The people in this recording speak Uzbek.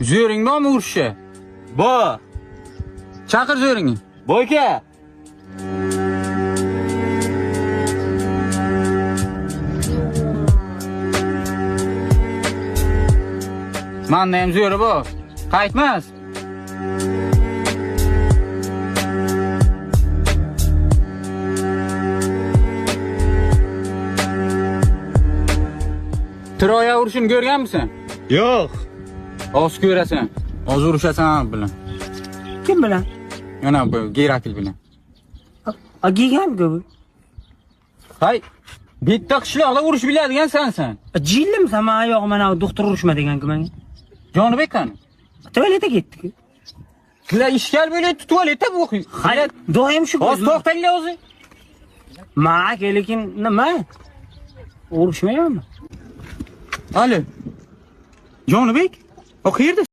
Zo'ring bormi urishga? Bor. Chaqir zo'ringni. Boyka. Manda ham zo'ri bor. Qaytmas. Troya urushini ko'rganmisan? Yo'q. Oz ko'rasan. Oz urushasan bilan. Kim bilan? Yana bu Gerakil bilan. Giganmi bu? Hay, bitta qishloqda urush biladigan sensan. Jillimsan, men oyog'im mana doktor urishma degan-ku menga. Jonibek qani? Tualetga ketdi-ku. Sizlar ishkal bo'layapti, tualetda bu. Hayır, doim shu. Oz to'xtanglar o'zi. Ma, lekin nima? Urishmayapmi? Ali. Jonibek, o qayerda?